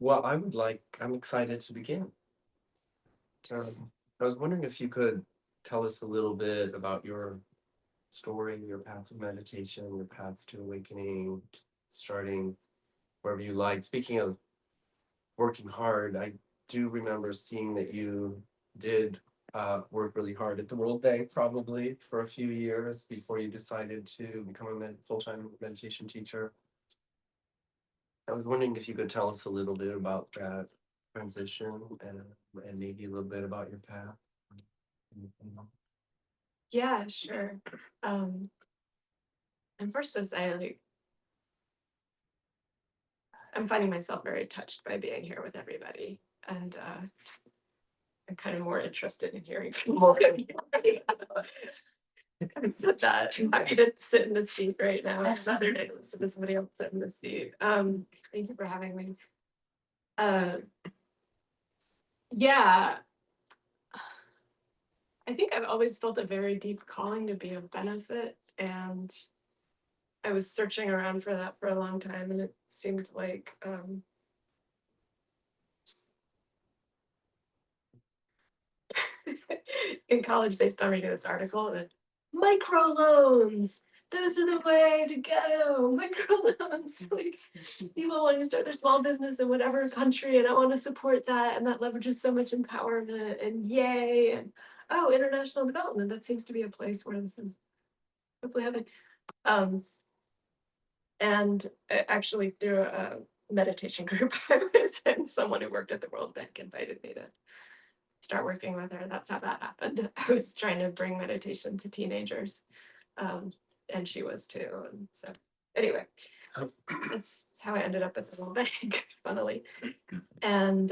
Well, I'm excited to begin. I was wondering if you could tell us a little bit about your story, your path of meditation, your path to awakening, starting wherever you like. Speaking of working hard, I do remember seeing that you did work really hard at the World Bank, probably for a few years before you decided to become a full-time meditation teacher. I was wondering if you could tell us a little bit about that transition and maybe a little bit about your path. Yeah, sure. And first to say, like, I'm finding myself very touched by being here with everybody, and I'm kind of more interested in hearing from more of you. Having said that, I'm happy to sit in the seat right now. Another day to listen to somebody else sit in the seat. Thank you for having me. Yeah, I think I've always felt a very deep calling to be of benefit, and I was searching around for that for a long time, and it seemed like in college, based on reading this article, that microloans, those are the way to go. Microloans, like people want to start their small business in whatever country, and I want to support that, and that leverages so much empowerment, and yay, and oh, international development. That seems to be a place where this is hopefully happening. And actually, through a meditation group I was in, someone who worked at the World Bank invited me to start working with her. That's how that happened. I was trying to bring meditation to teenagers, and she was too. And so, anyway, that's how I ended up at the World Bank, funnily, and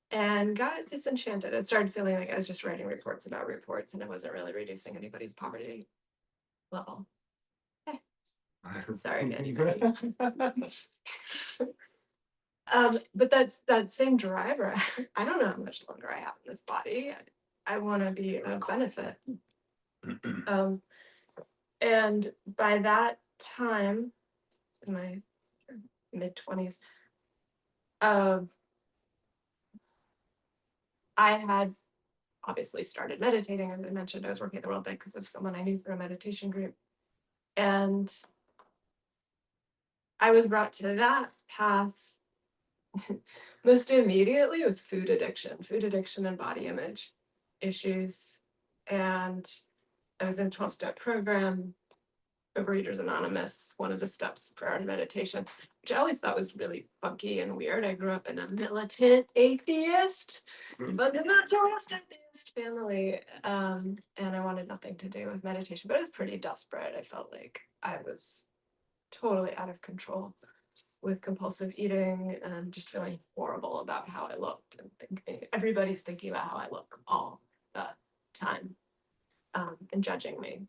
got disenchanted. I started feeling like I was just writing reports about reports, and I wasn't really reducing anybody's poverty level. Sorry to anybody. But that's that same driver. I don't know how much longer I have in this body. I want to be of benefit. And by that time, in my mid-20s, I had obviously started meditating. As I mentioned, I was working at the World Bank because of someone I knew through a meditation group. And I was brought to that path most immediately with food addiction and body image issues. And I was in a 12-step program, Overeaters Anonymous, one of the steps, prayer and meditation, which I always thought was really funky and weird. I grew up in a militant atheist, fundamentalist atheist family, and I wanted nothing to do with meditation, but I was pretty desperate. I felt like I was totally out of control with compulsive eating and just feeling horrible about how I looked and thinking everybody's thinking about how I look all the time, and judging me.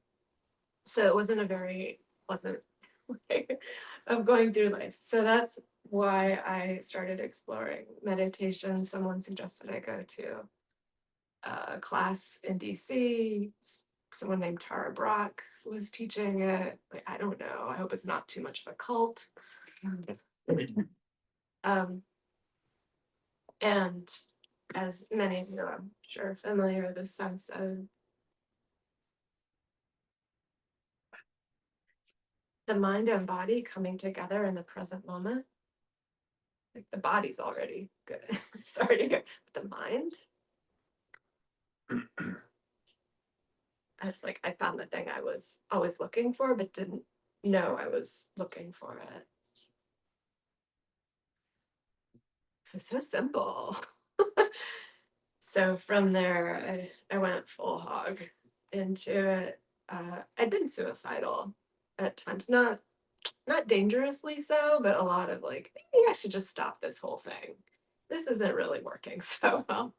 So it wasn't a very pleasant way of going through life. So that's why I started exploring meditation. Someone suggested I go to a class in DC. Someone named Tara Brock was teaching it. Like, I don't know. I hope it's not too much of a cult. And as many of you, I'm sure, are familiar with the sense of the mind and body coming together in the present moment. Like the body's already good. It's already here. But the mind, it's like I found the thing I was always looking for, but didn't know I was looking for it. It's so simple. So from there, I went full hog into it. I'd been suicidal at times, not dangerously so, but a lot of like, maybe I should just stop this whole thing. This isn't really working so well.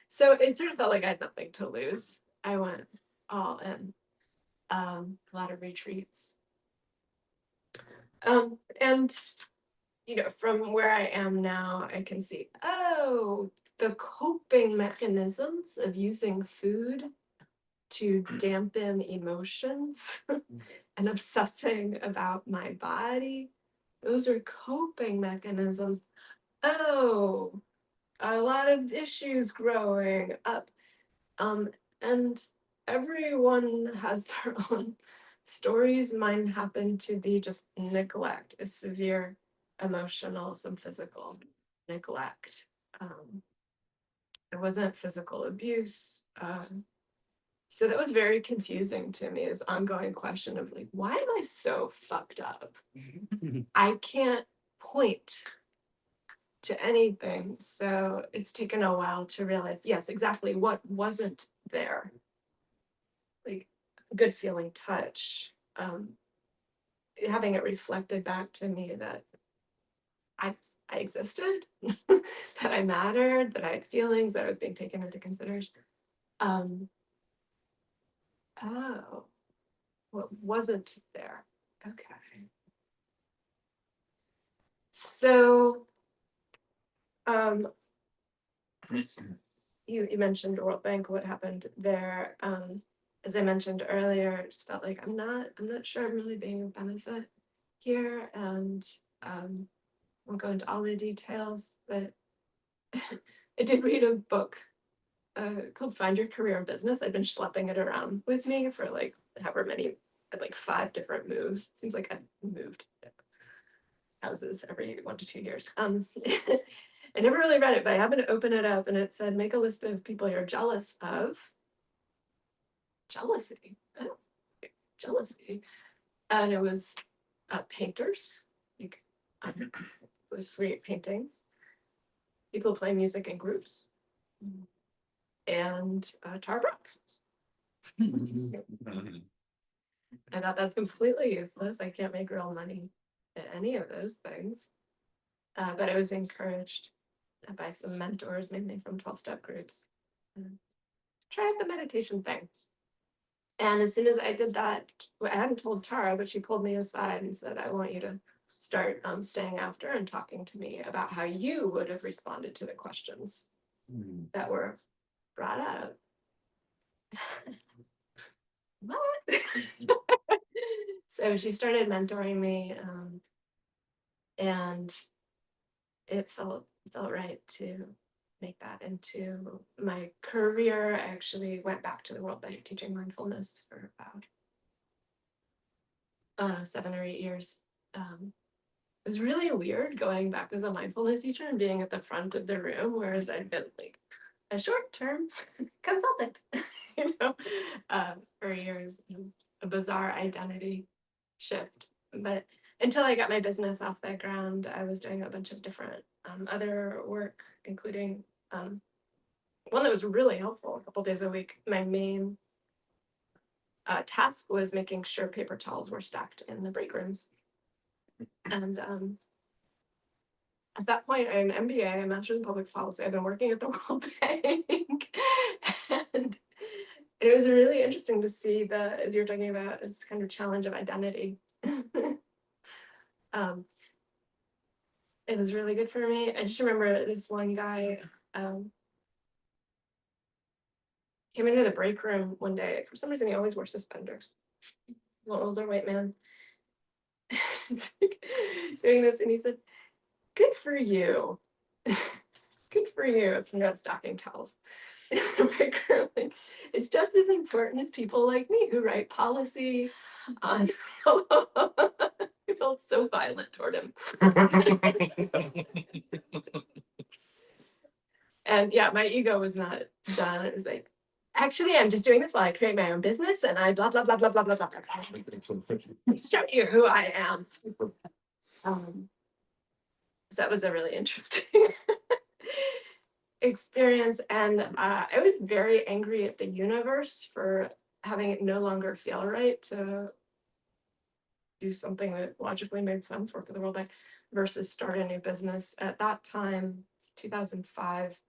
So it sort of felt like I had nothing to lose. I went all in, a lot of retreats. And from where I am now, I can see, oh, the coping mechanisms of using food to dampen emotions and obsessing about my body those are coping mechanisms. Oh, a lot of issues growing up. And everyone has their own stories. Mine happen to be just neglect, a severe emotional, some physical neglect. Um, it wasn't physical abuse. So that was very confusing to me, this ongoing question of like, why am I so fucked up? I can't point to anything. So it's taken a while to realize, yes, exactly what wasn't there. Like good feeling touch. Having it reflected back to me that I I existed, that I mattered, that I had feelings, that I was being taken into consideration. Um, oh, what wasn't there? Okay. So um, you mentioned World Bank, what happened there. As I mentioned earlier, I just felt like I'm not sure I'm really being of benefit here. And won't go into all the details, but I did read a book called Find Your Career in Business. I've been schlepping it around with me for like however many, like 5 different moves. Seems like I moved houses every 1 to 2 years. I never really read it, but I happened to open it up and it said, make a list of people you're jealous of. Jealousy. Oh, jealousy. And it was painters, like with great paintings, people who play music in groups, and tar I thought that's completely useless. I can't make real money at any of those things. But I was encouraged by some mentors, mainly from 12-step groups. Try out the meditation thing. And as soon as I did that, I hadn't told Tara, but she pulled me aside and said, I want you to start staying after and talking to me about how you would have responded to the questions that were brought up. What? So she started mentoring me, and it felt right to make that into my career. I actually went back to the World Bank teaching mindfulness for about 7 or 8 years. It was really weird going back as a mindfulness teacher and being at the front of the room, whereas I'd been like a short-term consultant, for years. It was a bizarre identity shift. But until I got my business off the ground, I was doing a bunch of different other work, including one that was really helpful a couple days a week. My main task was making sure paper towels were stacked in the break rooms. And at that point, I had an MBA, a master's in public policy. I've been working at the World Bank. And it was really interesting to see as you're talking about, this kind of challenge of identity. It was really good for me. I just remember this one guy came into the break room one day. For some reason, he always wore suspenders. He's an older white man. Doing this, and he said, good for you. Good for you. As from stocking towels in the break room. Like, it's just as important as people like me who write policy on. I felt so violent toward him. And yeah, my ego was not done. It was like, actually, I'm just doing this while I create my own business and I blah, blah, blah, blah, blah, blah, blah, blah. Show you who I am. So that was a really interesting experience. And I was very angry at the universe for having it no longer feel right to do something that logically made sense, work at the World Bank, versus start a new business. At that time, 2005,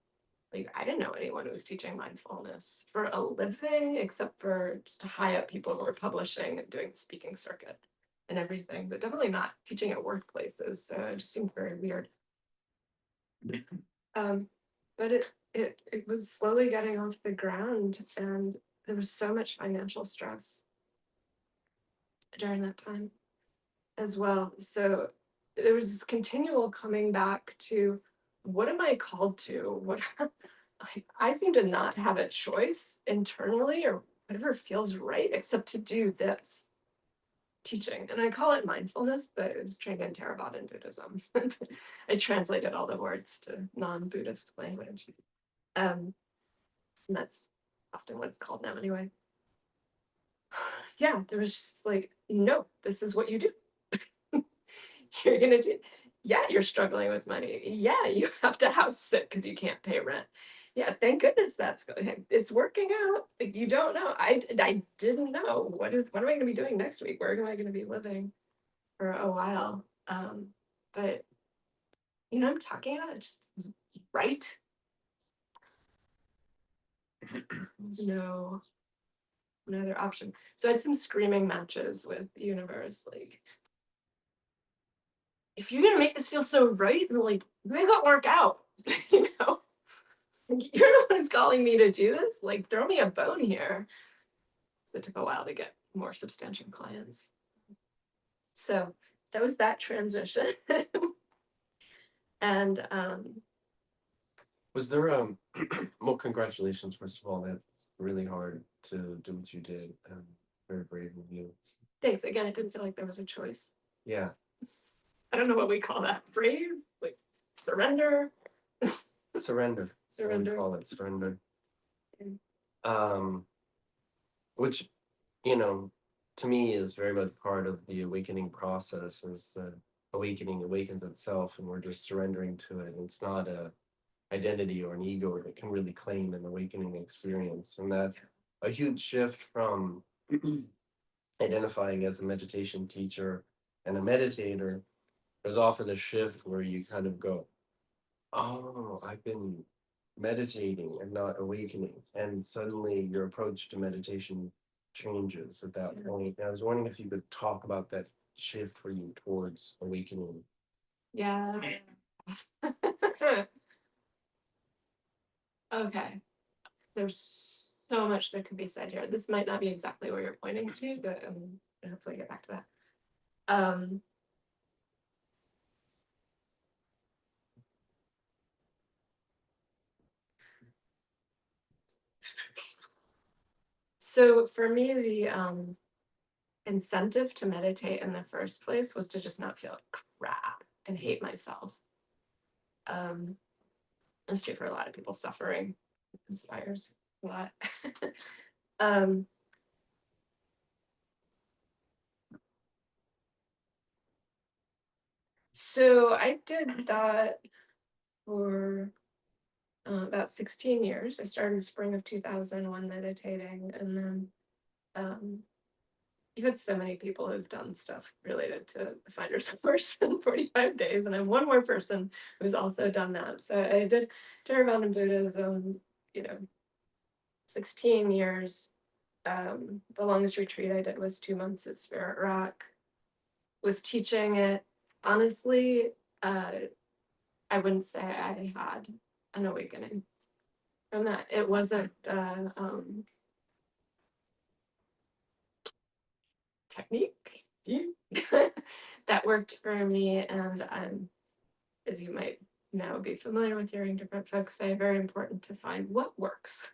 like I didn't know anyone who was teaching mindfulness for a living, except for just high up people who were publishing and doing the speaking circuit and everything, but definitely not teaching at workplaces. So it just seemed very weird. But it was slowly getting off the ground, and there was so much financial stress during that time as well. So there was this continual coming back to, what am I called to? What like, I seem to not have a choice internally or whatever feels right except to do this teaching. And I call it mindfulness, but it was trained in Theravada in Buddhism. I translated all the words to non-Buddhist language. And that's often what it's called now anyway. Yeah, there was just like, no, this is what you do. You're gonna do, yeah, you're struggling with money. Yeah, you have to house sit because you can't pay rent. Yeah, thank goodness that's going. It's working out. Like, you don't know. I didn't know what am I gonna be doing next week? Where am I gonna be living for a while? But I'm talking about it just was right. There's no other option. So I had some screaming matches with the universe, like, if you're gonna make this feel so right, then like make it work out. you know, like, you're the one who's calling me to do this. Like, throw me a bone here. So it took a while to get more substantial clients. So that was that transition. And Was there well, congratulations, first of all. That's really hard to do what you did. Very brave of you. thanks again. I didn't feel like there was a choice. Yeah. I don't know what we call that. Brave, like surrender. Surrender. Surrender. We call it surrender. Mm. Which, to me is very much part of the awakening process. Is the awakening awakens itself, and we're just surrendering to it. It's not a identity or an ego that can really claim an awakening experience, and that's a huge shift from identifying as a meditation teacher and a meditator. There's often a shift where you kind of go, oh, I've been meditating and not awakening. And suddenly your approach to meditation changes at that point. And I was wondering if you could talk about that shift for you towards awakening. Yeah. Okay. There's so much that could be said here. This might not be exactly where you're pointing to, but hopefully get back to that. So for me, the incentive to meditate in the first place was to just not feel like crap and hate myself. That's true for a lot of people. Suffering inspires a lot. um, so I did that for about 16 years. I started in the spring of 2001 meditating, and then you've had so many people who've done stuff related to the Finder's Course in 45 days, and I have one more person who's also done that. So I did Theravada Buddhism, 16 years. The longest retreat I did was 2 months at Spirit Rock. Was teaching it. Honestly, I wouldn't say I had an awakening from that. It wasn't technique that worked for me, and as you might now be familiar with hearing different folks say, very important to find what works.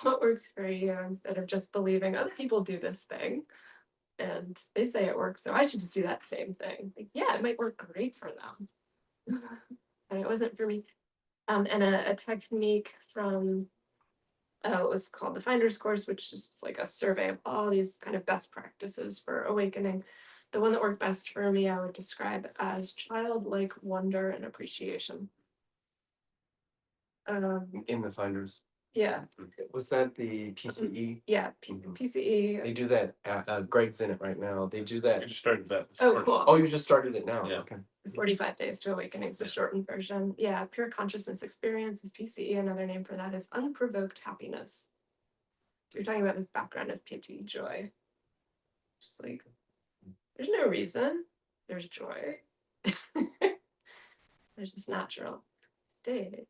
What works for you, instead of just believing other people do this thing and they say it works, so I should just do that same thing. Like, yeah, it might work great for them. And it wasn't for me. And a technique from what was called the Finder's Course, which is like a survey of all these kind of best practices for awakening. The one that worked best for me, I would describe as childlike wonder and appreciation. In the Finders. Yeah. Was that the PCE? Yeah, PCE. They do that. Greg's in it right now. They do that. I just started that. Oh, cool. Oh, you just started it now. Yeah. Okay. 45 Days to Awakening is the shortened version. Yeah, pure consciousness experience is PCE. Another name for that is unprovoked happiness. So you're talking about this background of pity, joy. Just like, there's no reason. There's joy. There's this natural state.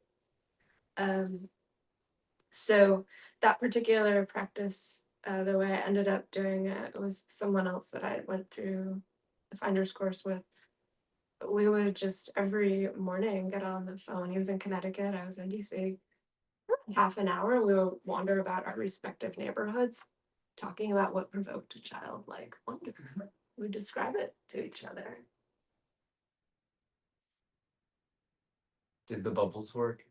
So that particular practice, the way I ended up doing it was someone else that I went through the Finder's Course with we would just every morning get on the phone. He was in Connecticut, I was in DC. Half an hour, we would wander about our respective neighborhoods, talking about what provoked a childlike wonder. We describe it to each other. Did the bubbles work?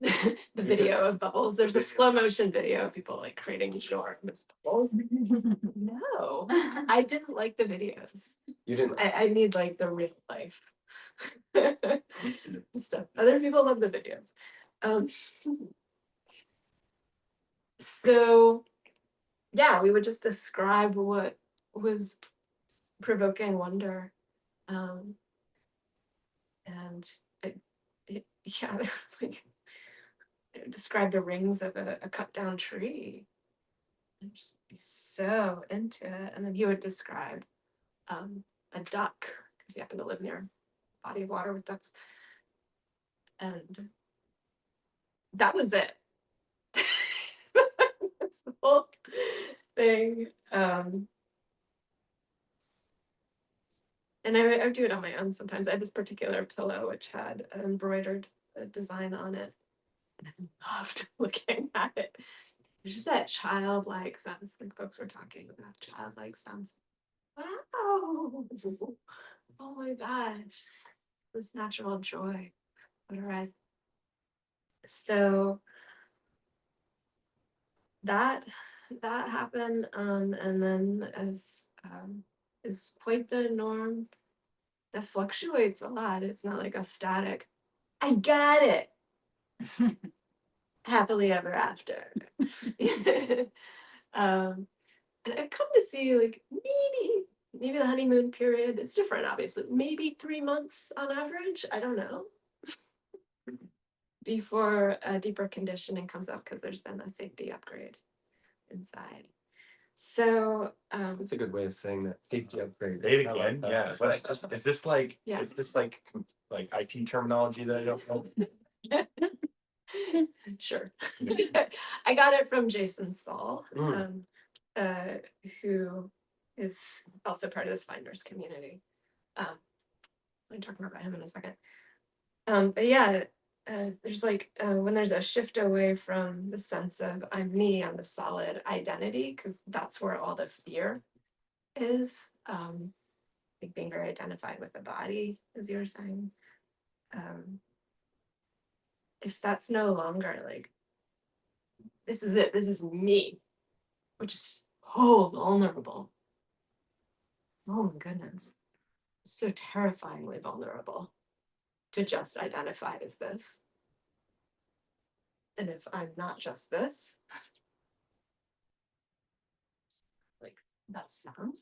The video of bubbles. There's a slow motion video of people like creating enormous bubbles. No, I didn't like the videos. You didn't. I need like the real life stuff. Other people love the videos. So yeah, we would just describe what was provoking wonder. And yeah, like describe the rings of a cut down tree. I'd just be so into it. And then he would describe a duck because he happened to live near a body of water with ducks. And that was it. That's the whole thing. And I would do it on my own sometimes. I had this particular pillow which had an embroidered design on it. And I loved looking at it. It's just that childlike sense, like folks were talking about childlike sense. Wow. Oh my gosh. This natural joy would arise. So that happened. And then as is quite the norm that fluctuates a lot. It's not like a static, I got it. Happily ever after. And I've come to see like maybe the honeymoon period, it's different obviously, maybe 3 months on average, I don't know, before a deeper conditioning comes up because there's been a safety upgrade inside. So That's a good way of saying that. Safety upgrade. Say it I like again. that. Yeah. What is this? Is this like? Yeah. Is this like IT terminology that I don't know? Sure. I got it from Jason Saul, Mm. who is also part of this finders community. I'm talking more about him in a second. But yeah, there's like when there's a shift away from the sense of I'm me, I'm the solid identity, because that's where all the fear is. Like being very identified with the body, as you were saying. If that's no longer like this is it, this is me, which is so vulnerable. Oh my goodness. So terrifyingly vulnerable to just identify as this. And if I'm not just this, like that sound.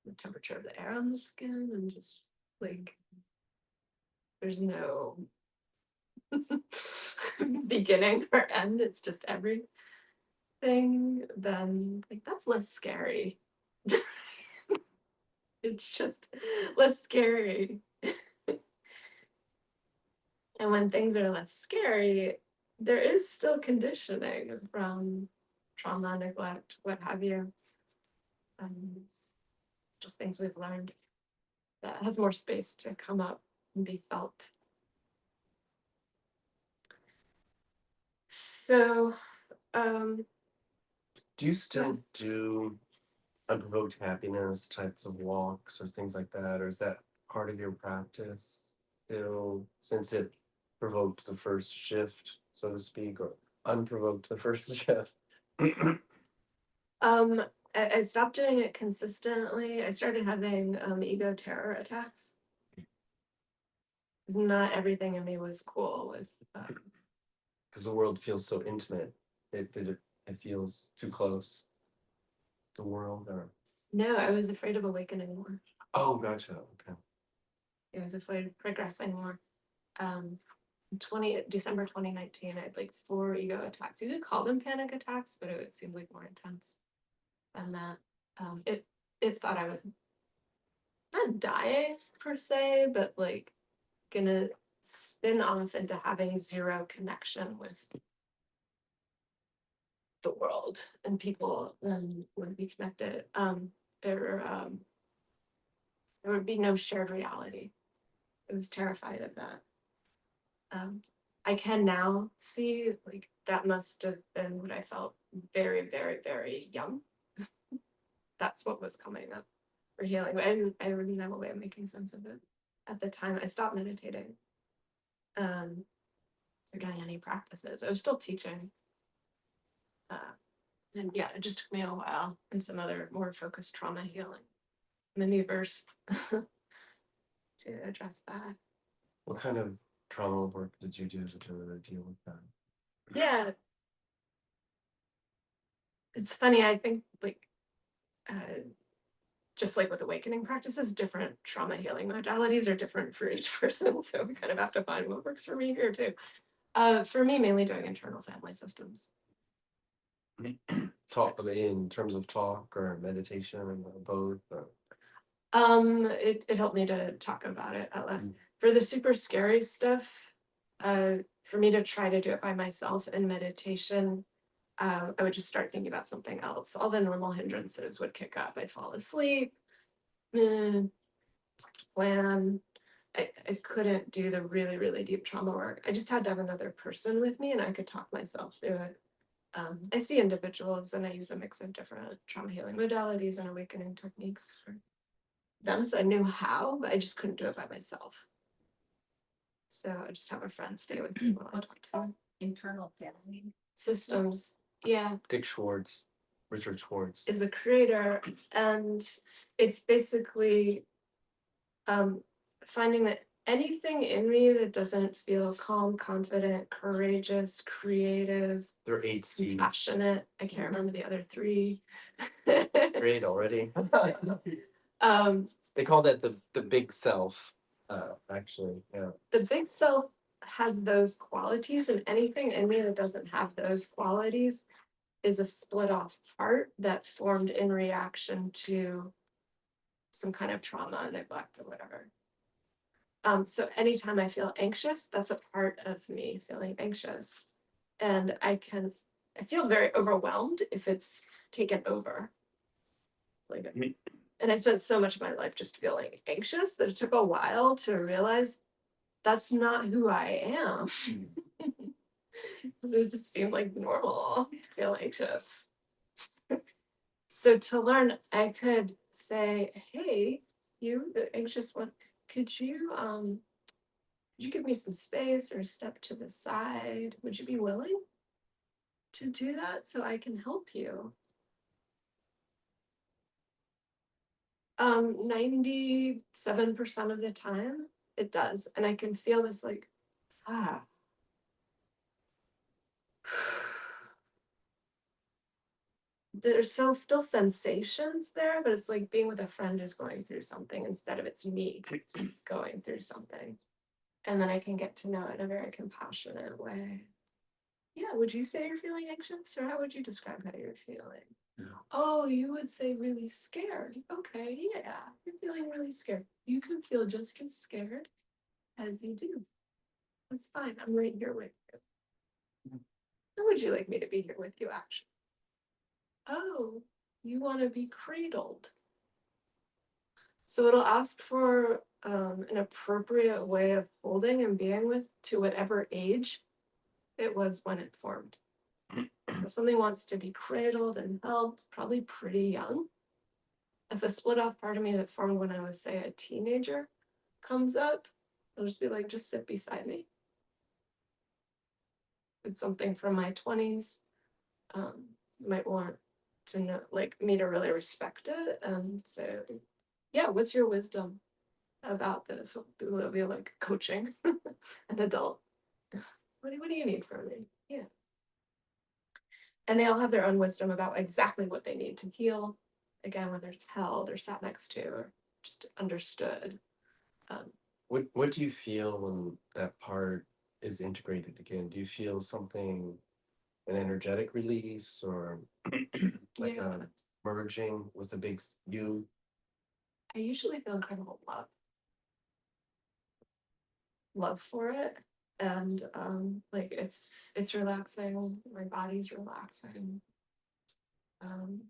The temperature of the air on the skin, and just like there's no beginning or end, it's just everything, then like that's less scary. It's just less scary. And when things are less scary, there is still conditioning from trauma, neglect, what have you. Just things we've learned that has more space to come up and be felt. So, Do you still do unprovoked happiness types of walks or things like that, or is that part of your practice still, since it provoked the first shift, so to speak, or unprovoked the first shift? I stopped doing it consistently. I started having ego terror attacks. Because not everything in me was cool with. Because the world feels so intimate, it feels too close. The world, or No, I was afraid of awakening more. oh, gotcha. Okay. I was afraid of progressing more. 20 December 2019, I had like 4 ego attacks. You could call them panic attacks, but it seemed like more intense than that. It thought I was not dying per se, but like gonna spin off into having zero connection with the world and people and would be connected. There would be no shared reality. I was terrified of that. I can now see like that must have been what I felt very, very, very young. That's what was coming up for healing. I didn't have a way of making sense of it at the time. I stopped meditating. Or doing any practices. I was still teaching. And yeah, it just took me a while and some other more focused trauma healing maneuvers to address that. What kind of trauma work did you do to deal with that? Yeah. It's funny, I think like just like with awakening practices, different trauma healing modalities are different for each person. So we kind of have to find what works for me here too. For me, mainly doing internal family systems. Talk in terms of talk or meditation or both. Or... It helped me to talk about it out loud. For the super scary stuff, for me to try to do it by myself in meditation, I would just start thinking about something else. All the normal hindrances would kick up. I'd fall asleep, plan. I couldn't do the really, really deep trauma work. I just had to have another person with me and I could talk myself through it. I see individuals and I use a mix of different trauma healing modalities and awakening techniques for them. So I knew how, but I just couldn't do it by myself. So I just have a friend stay with me while I talk to them. Internal family Systems, yeah. Dick Schwartz, Richard Schwartz. Is the creator, and it's basically finding that anything in me that doesn't feel calm, confident, courageous, creative, There are 8 C's. passionate. I can't remember the other 3. It's great already. They call that the big self. Actually, yeah. The big self has those qualities, and anything in me that doesn't have those qualities is a split off part that formed in reaction to some kind of trauma, neglect, or whatever. So anytime I feel anxious, that's a part of me feeling anxious. And I feel very overwhelmed if it's taken over. Like, and I spent so much of my life just feeling anxious that it took a while to realize that's not who I am. It just seemed like normal to feel anxious. So to learn, I could say, hey, you, the anxious one, could you give me some space or step to the side? Would you be willing to do that so I can help you? 97% of the time it does. And I can feel this like, there's still sensations there, but it's like being with a friend who's going through something instead of it's me going through something. And then I can get to know it in a very compassionate way. Yeah, would you say you're feeling anxious, or how would you describe how you're feeling? Yeah. Oh, you would say really scared. Okay, yeah, you're feeling really scared. You can feel just as scared as you do. That's fine. I'm right here with you. How would you like me to be here with you, actually? Oh, you want to be cradled. So it'll ask for an appropriate way of holding and being with to whatever age it was when it formed. So if something wants to be cradled and held, probably pretty young. If a split off part of me that formed when I was, say, a teenager comes up, I'll just be like, just sit beside me. It's something from my 20s. You might want to know, like, me to really respect it and say, yeah, what's your wisdom about this? We'll be like coaching an adult. What do you need from me? Yeah. And they all have their own wisdom about exactly what they need to heal. Again, whether it's held or sat next to or just understood. What do you feel when that part is integrated again? Do you feel something, an energetic release, or like a merging with a big you? I usually feel incredible love for it. And like it's relaxing, my body's relaxing. Um,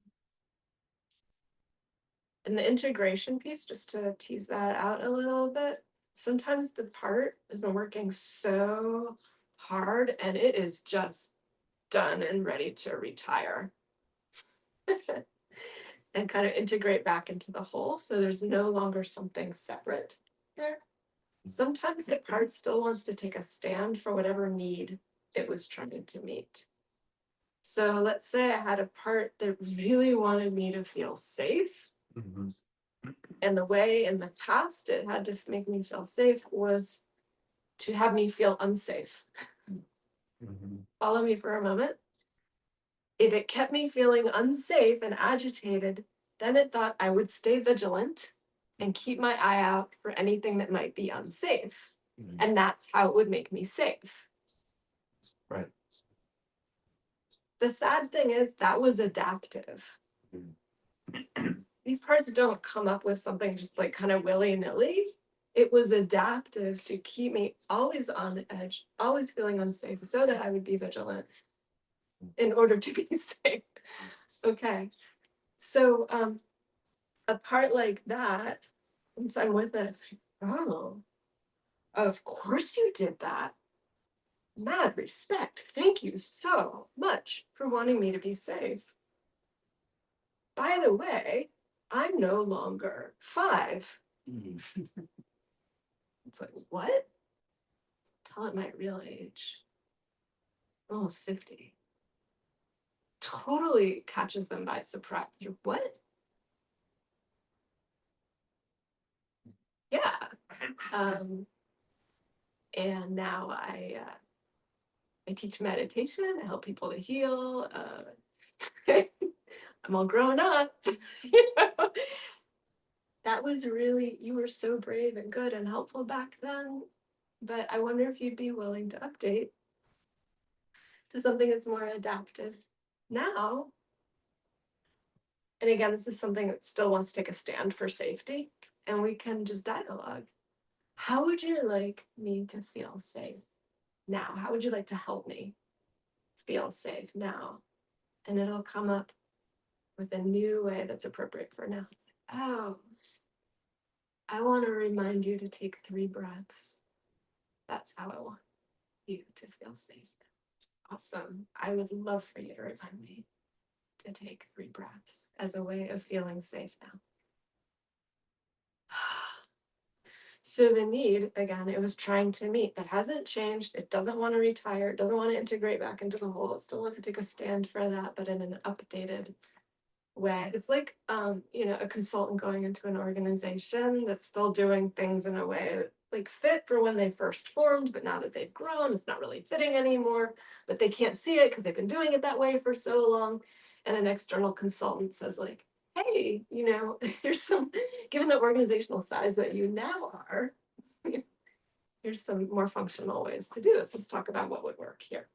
and the integration piece, just to tease that out a little bit, sometimes the part has been working so hard and it is just done and ready to retire and kind of integrate back into the whole. So there's no longer something separate there. Sometimes the part still wants to take a stand for whatever need it was trying to meet. So let's say I had a part that really wanted me to feel safe. Mhm. And the way in the past it had to make me feel safe was to have me feel unsafe. Mhm. Follow me for a moment. If it kept me feeling unsafe and agitated, then it thought I would stay vigilant and keep my eye out for anything that might be unsafe. Mhm. And that's how it would make me safe. Right. The sad thing is that was adaptive. These parts don't come up with something just like kind of willy-nilly. It was adaptive to keep me always on edge, always feeling unsafe, so that I would be vigilant in order to be safe. Okay. So a part like that, once I'm with it, it's like, oh, of course you did that. Mad respect. Thank you so much for wanting me to be safe. By the way, I'm no longer 5. It's like, what? Tell it my real age. Almost 50. Totally catches them by surprise. You're what? Yeah. And now I teach meditation. I help people to heal. I'm all grown up. You know? That was really, you were so brave and good and helpful back then. But I wonder if you'd be willing to update to something that's more adaptive now. And again, this is something that still wants to take a stand for safety. And we can just dialogue. How would you like me to feel safe now? How would you like to help me feel safe now? And it'll come up with a new way that's appropriate for now. Oh, I want to remind you to take 3 breaths. That's how I want you to feel safe. Awesome. I would love for you to remind me to take 3 breaths as a way of feeling safe now. So the need, again, it was trying to meet. That hasn't changed. It doesn't want to retire. It doesn't want to integrate back into the whole. It still wants to take a stand for that, but in an updated way. It's like, a consultant going into an organization that's still doing things in a way that like fit for when they first formed, but now that they've grown, it's not really fitting anymore, but they can't see it because they've been doing it that way for so long. And an external consultant says like, hey, here's some, given the organizational size that you now are, here's some more functional ways to do this. Let's talk about what would work here.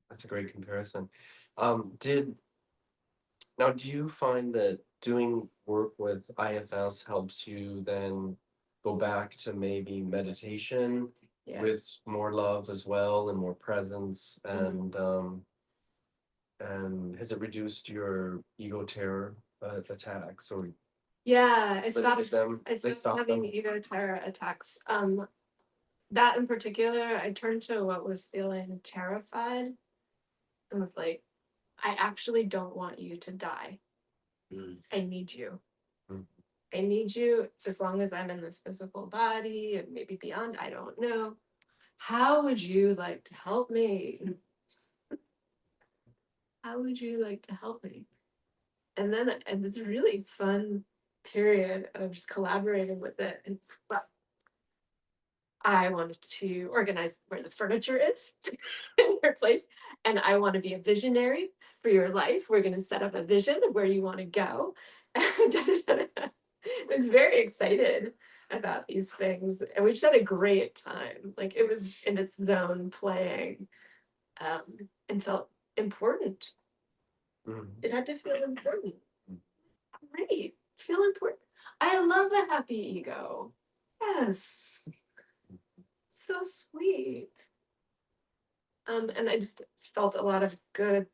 That's a great comparison. Do you find that doing work with IFS helps you then go back to maybe meditation Yeah. with more love as well and more presence and has it reduced your ego terror attacks or Yeah, limited them? I They stopped stop having them? ego terror attacks. That in particular, I turned to what was feeling terrified and was like, I actually don't want you to die. Mm. I need you. Mm. I need you as long as I'm in this physical body and maybe beyond, I don't know. How would you like to help me? How would you like to help me? And then and this really fun period of just collaborating with it. And it's, well, I wanted to organize where the furniture is in your place. And I want to be a visionary for your life. We're going to set up a vision of where you want to go. And I was very excited about these things. And we just had a great time. Like it was in its zone playing and felt important. Mm. It had to feel important. Great. Feel important. I love a happy ego. Yes. so sweet. And I just felt a lot of good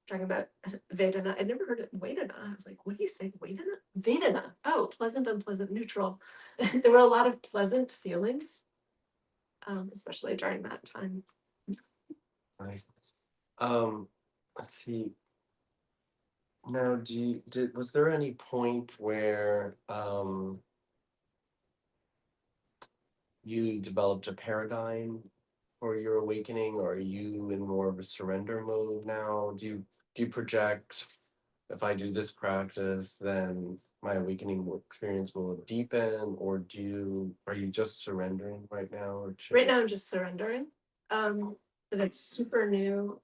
talking about Vedana. I'd never heard it Vedana. I was like, what do you say? Vedana? Vedana. Oh, pleasant, unpleasant, neutral. There were a lot of pleasant feelings, especially during that time. Nice. Let's see. Now, was there any point where you developed a paradigm for your awakening, or are you in more of a surrender mode now? Do you project, if I do this practice, then my awakening experience will deepen, or are you just surrendering right now, or Right now I'm just surrendering. That's super new.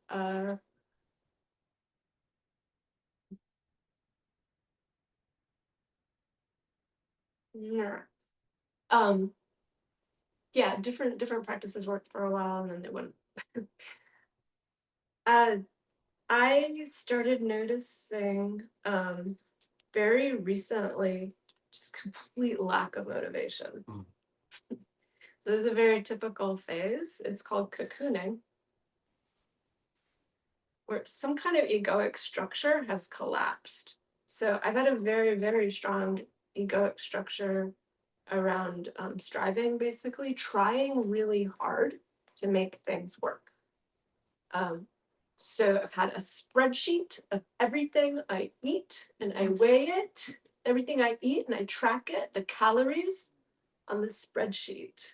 Yeah. Yeah, different practices worked for a while and then they wouldn't. uh I started noticing very recently just complete lack of motivation. Mm. So this is a very typical phase. It's called cocooning, where some kind of egoic structure has collapsed. So I've had a very, very strong egoic structure around striving, basically, trying really hard to make things work. So I've had a spreadsheet of everything I eat and I weigh it, everything I eat, and I track it, the calories on the spreadsheet.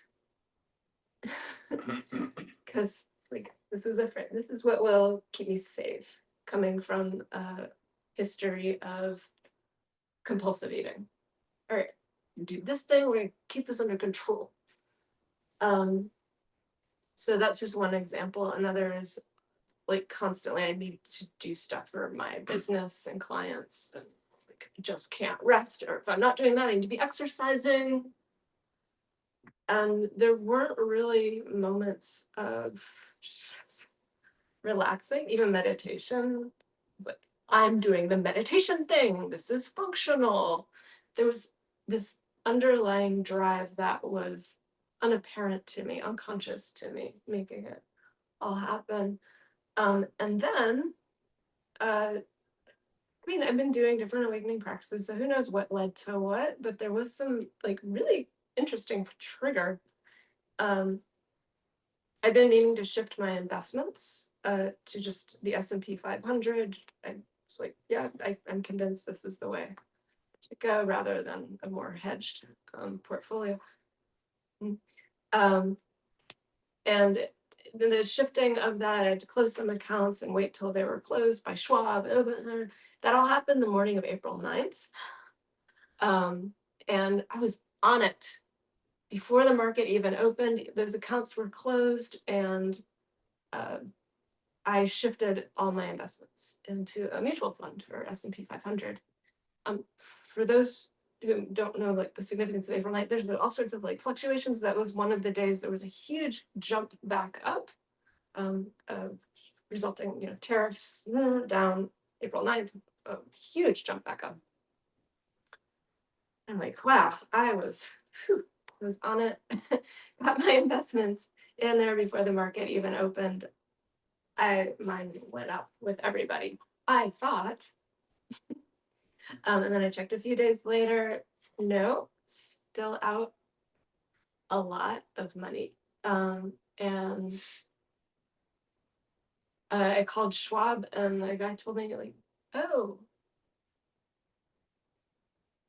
Because like this is what will keep me safe, coming from a history of compulsive eating. All right, do this thing, we're gonna keep this under control. So that's just one example. Another is like constantly I need to do stuff for my business and clients, and it's like I just can't rest, or if I'm not doing that I need to be exercising. And there weren't really moments of just relaxing. Even meditation, it's like I'm doing the meditation thing, this is functional. There was this underlying drive that was unapparent to me, unconscious to me, making it all happen. And then I mean, I've been doing different awakening practices, so who knows what led to what, but there was some like really interesting trigger. I've been meaning to shift my investments to just the S&P 500. I was like, yeah, I'm convinced this is the way to go, rather than a more hedged portfolio. Um, and then the shifting of that, I had to close some accounts and wait till they were closed by Schwab. That all happened the morning of April 9th. And I was on it before the market even opened. Those accounts were closed, and I shifted all my investments into a mutual fund for S&P 500. For those who don't know like the significance of April 9th, there's been all sorts of like fluctuations. That was one of the days there was a huge jump back up, resulting, tariffs down April 9th, a huge jump back up. I'm like, wow, I was on it, got my investments in there before the market even opened. Mine went up with everybody, I thought. And then I checked a few days later, no, still out a lot of money. And I called Schwab, and the guy told me like, oh,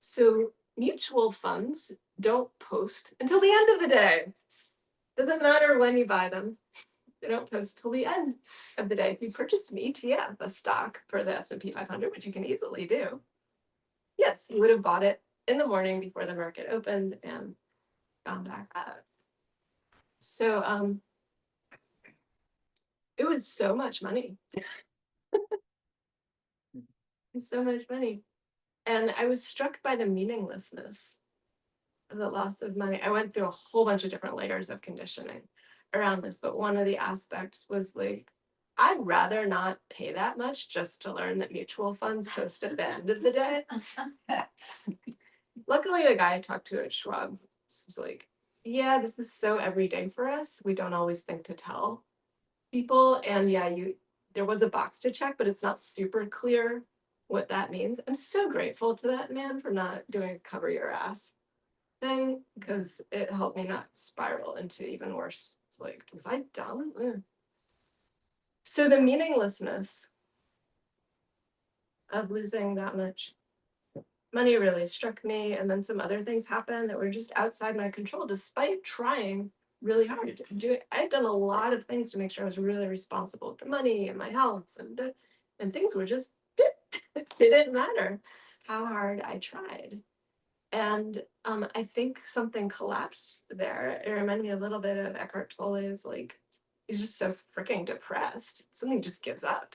so mutual funds don't post until the end of the day. Doesn't matter when you buy them. They don't post till the end of the day. If you purchased an ETF, a stock for the S&P 500, which you can easily do, yes, you would have bought it in the morning before the market opened and gone back up. So it was so much money. So much money. And I was struck by the meaninglessness of the loss of money. I went through a whole bunch of different layers of conditioning around this, but one of the aspects was like, I'd rather not pay that much just to learn that mutual funds post at the end of the day. Luckily, the guy I talked to at Schwab was like, yeah, this is so everyday for us. We don't always think to tell people. And yeah, there was a box to check, but it's not super clear what that means. I'm so grateful to that man for not doing a cover your ass thing because it helped me not spiral into even worse. It's like, was I dumb? So the meaninglessness of losing that much money really struck me. And then some other things happened that were just outside my control, despite trying really hard to do it. I'd done a lot of things to make sure I was really responsible with the money and my health, and things were just it didn't matter how hard I tried. And I think something collapsed there. It reminded me a little bit of Eckhart Tolle's, like, he's just so freaking depressed. Something just gives up.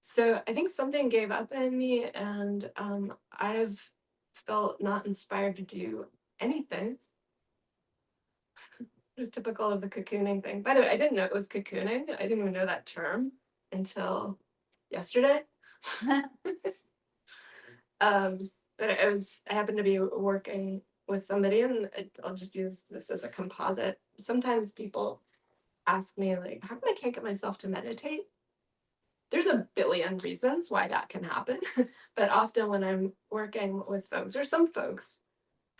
So I think something gave up in me, and I've felt not inspired to do anything. Just typical of the cocooning thing. By the way, I didn't know it was cocooning. I didn't even know that term until yesterday. But I happened to be working with somebody, and I'll just use this as a composite. Sometimes people ask me, like, how come I can't get myself to meditate? There's a billion reasons why that can happen. But often when I'm working with folks, or some folks,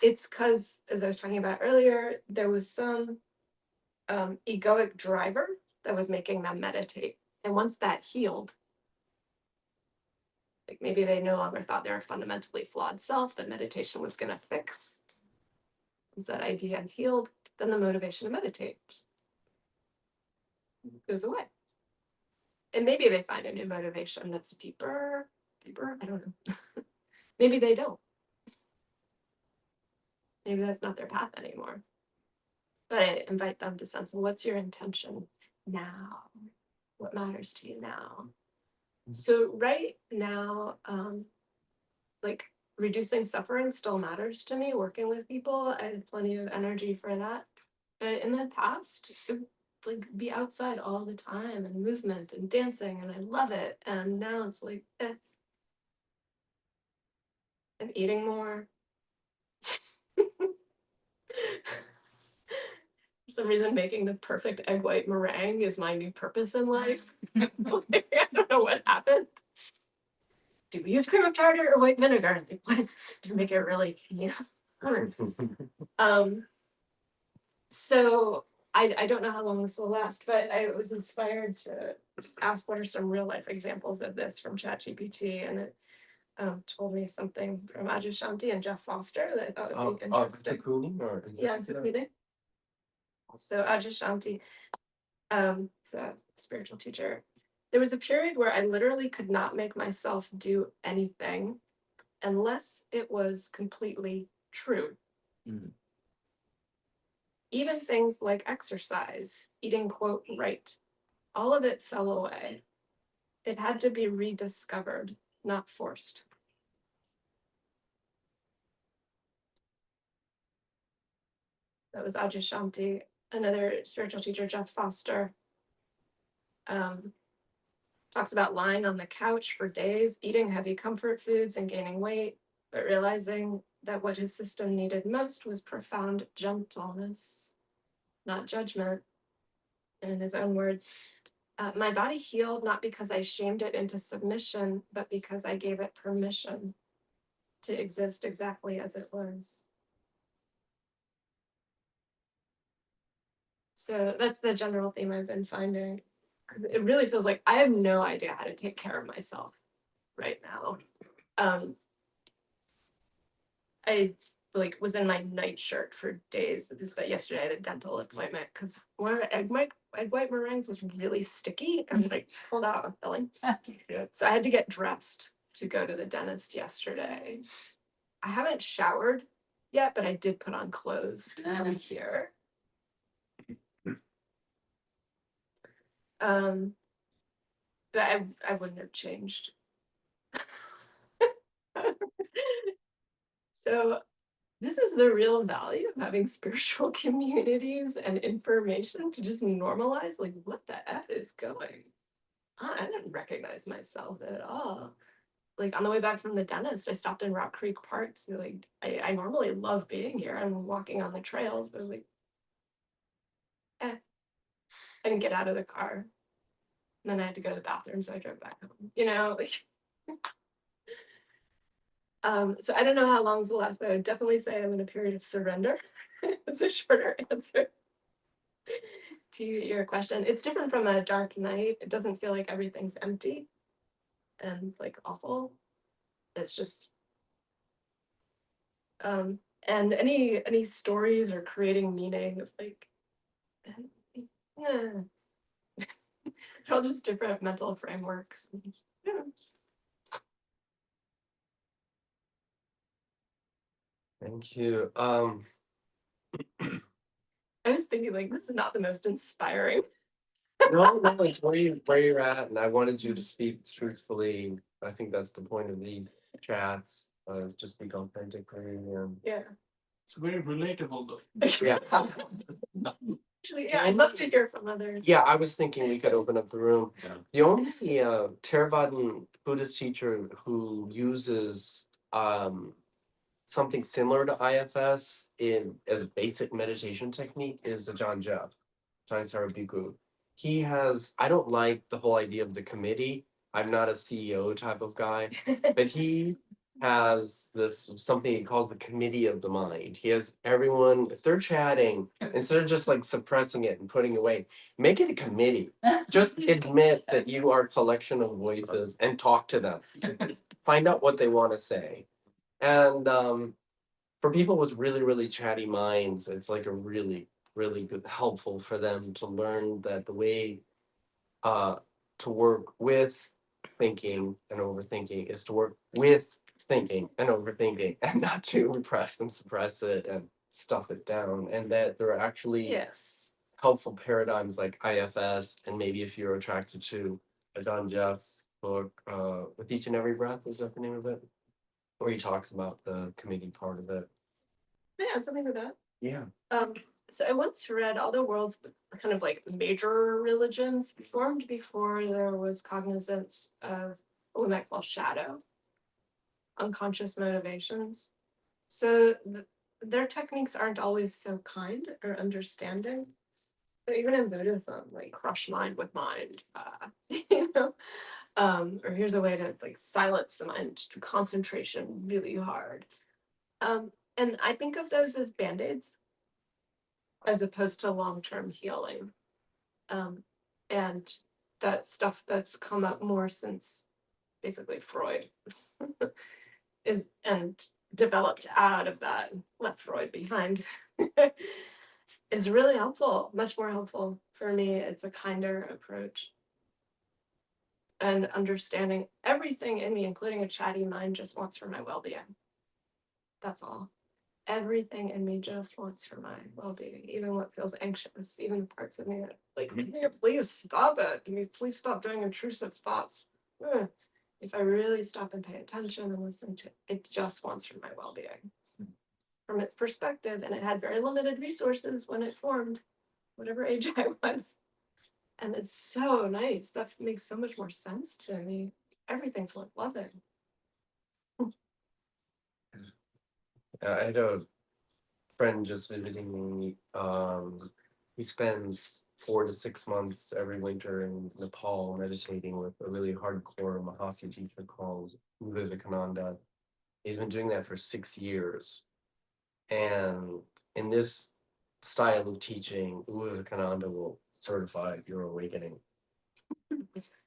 it's because, as I was talking about earlier, there was some egoic driver that was making them meditate. And once that healed, like maybe they no longer thought they're a fundamentally flawed self that meditation was going to fix. Once that idea healed, then the motivation to meditate just goes away. And maybe they find a new motivation that's deeper. I don't know. Maybe they don't. Maybe that's not their path anymore. But I invite them to sense, what's your intention now? What matters to you now? So right now, like reducing suffering still matters to me. Working with people, I have plenty of energy for that. But in the past, it would like be outside all the time and movement and dancing, and I love it. And now it's like, I'm eating more. For some reason, making the perfect egg white meringue is my new purpose in life. I don't know what happened. Do we use cream of tartar or white vinegar? Like, what to make it really, So I don't know how long this will last, but I was inspired to just ask what are some real life examples of this from ChatGPT, and it told me something from Adyashanti and Jeff Foster that I thought would be interesting. Cocooning or Yeah, cocooning. So Adyashanti, he's a spiritual teacher. There was a period where I literally could not make myself do anything unless it was completely true. Mm. Even things like exercise, eating, quote, right, all of it fell away. It had to be rediscovered, not forced. That was Adyashanti. Another spiritual teacher, Jeff Foster, talks about lying on the couch for days, eating heavy comfort foods and gaining weight, but realizing that what his system needed most was profound gentleness, not judgment. And in his own words, my body healed not because I shamed it into submission, but because I gave it permission to exist exactly as it was. So that's the general theme I've been finding. It really feels like I have no idea how to take care of myself right now. I like was in my nightshirt for days, but yesterday I had a dental appointment because one of the egg white meringues was really sticky and like pulled out a filling. Yeah. So I had to get dressed to go to the dentist yesterday. I haven't showered yet, but I did put on clothes to come here. But I wouldn't have changed. So this is the real value of having spiritual communities and information to just normalize, like, what the F is going on? I didn't recognize myself at all. like on the way back from the dentist, I stopped in Rock Creek Park. So like I normally love being here and walking on the trails, but like I didn't get out of the car. And then I had to go to the bathroom, so I drove back home. Like so I don't know how long this will last, but I would definitely say I'm in a period of surrender. It's a shorter answer to your question. It's different from a dark night. It doesn't feel like everything's empty and like awful. It's just and any stories or creating meaning of like yeah. They're all just different mental frameworks. Yeah. Thank you. I was thinking like this is not the most inspiring. No, it's where you're at, and I wanted you to speak truthfully. I think that's the point of these chats. Just speak authentically, and Yeah. It's very relatable though. yeah. Actually, yeah, I'd love to hear from others. Yeah, I was thinking we could open up the room. Yeah. The only Theravadan Buddhist teacher who uses something similar to IFS in as a basic meditation technique is Ajahn Jeff, Ajahn Sarabhiku. He has, I don't like the whole idea of the committee. I'm not a CEO type of guy, but he has this something he calls the committee of the mind. He has everyone, if they're chatting, instead of just like suppressing it and putting it away, make it a committee. Just admit that you are a collection of voices and talk to them. Find out what they want to say. And for people with really, really chatty minds, it's like a really, really good helpful for them to learn that the way uh to work with thinking and overthinking is to work with thinking and overthinking and not to repress and suppress it and stuff it down. And that there are actually Yes. helpful paradigms like IFS, and maybe if you're attracted to Adon Jeff's book, With Each and Every Breath, is that the name of it? Where he talks about the committee part of it. Yeah, something like that. Yeah. So I once read all the world's kind of like major religions formed before there was cognizance of what we might call shadow, unconscious motivations. So their techniques aren't always so kind or understanding. But even in Buddhism, like crush mind with mind, you know, or here's a way to like silence the mind to concentration really hard. And I think of those as band-aids as opposed to long-term healing. And that stuff that's come up more since basically Freud is and developed out of that, left Freud behind, is really helpful, much more helpful for me. It's a kinder approach. And understanding everything in me, including a chatty mind, just wants for my well-being. That's all. Everything in me just wants for my well-being, even what feels anxious, even the parts of me that like, can you please stop it? Can you please stop doing intrusive thoughts? If I really stop and pay attention and listen to it, it just wants for my well-being. From its perspective, and it had very limited resources when it formed, whatever age I was. And it's so nice. That makes so much more sense to me. Everything's worth loving. I had a friend just visiting me. He spends 4 to 6 months every winter in Nepal meditating with a really hardcore Mahasi teacher called Vivekananda. He's been doing that for 6 years. And in this style of teaching, Vivekananda will certify your awakening.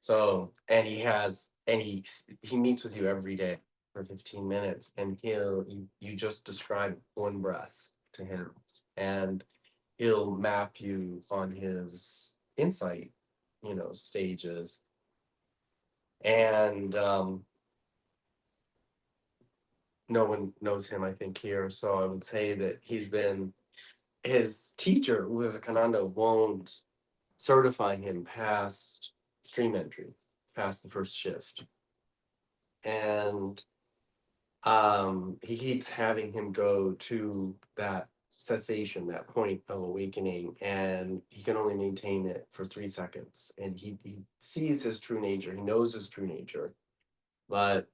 So, and he meets with you every day for 15 minutes, and you just describe one breath to him, and he'll map you on his insight, stages. And no one knows him, I think, here. So I would say that his teacher, Vivekananda, won't certify him past stream entry, past the first shift. And he keeps having him go to that cessation, that point of awakening, and he can only maintain it for 3 seconds. And he sees his true nature, he knows his true nature. But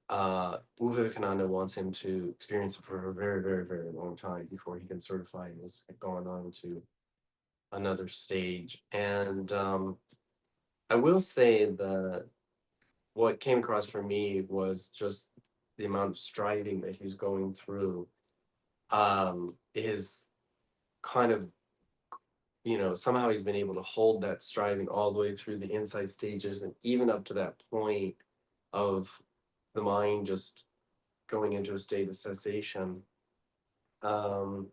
Vivekananda wants him to experience it for a very, very, very long time before he can certify and is going on to another stage. And I will say that what came across for me was just the amount of striving that he's going through is kind of, somehow he's been able to hold that striving all the way through the insight stages and even up to that point of the mind just going into a state of cessation. Um,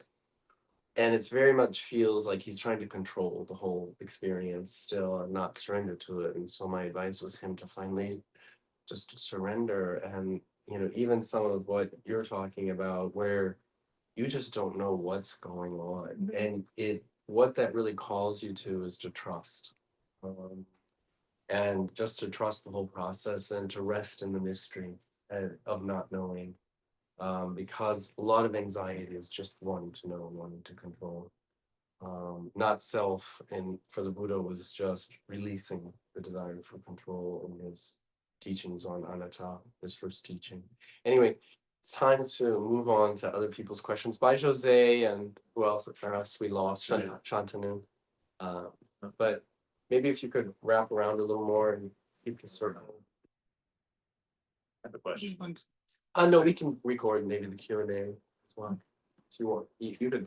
and it's very much feels like he's trying to control the whole experience still and not surrender to it. And so my advice was him to finally just to surrender. And even some of what you're talking about where you just don't know what's going on, and it what that really calls you to is to trust, um, and just to trust the whole process and to rest in the mystery of not knowing, because a lot of anxiety is just wanting to know and wanting to control, not self. And for the Buddha was just releasing the desire for control in his teachings on anatta, his first teaching. Anyway, it's time to move on to other people's questions. Bye, Jose, and who else? For us, we lost Shantanu. Uh, but maybe if you could wrap around a little more and keep the circle. I have a question. No, we can record maybe the Q&A as well. If you want, you could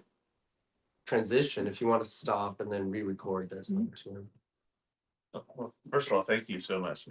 transition if you want to stop and then re-record. That's fine too. Well, first of all, thank you so much.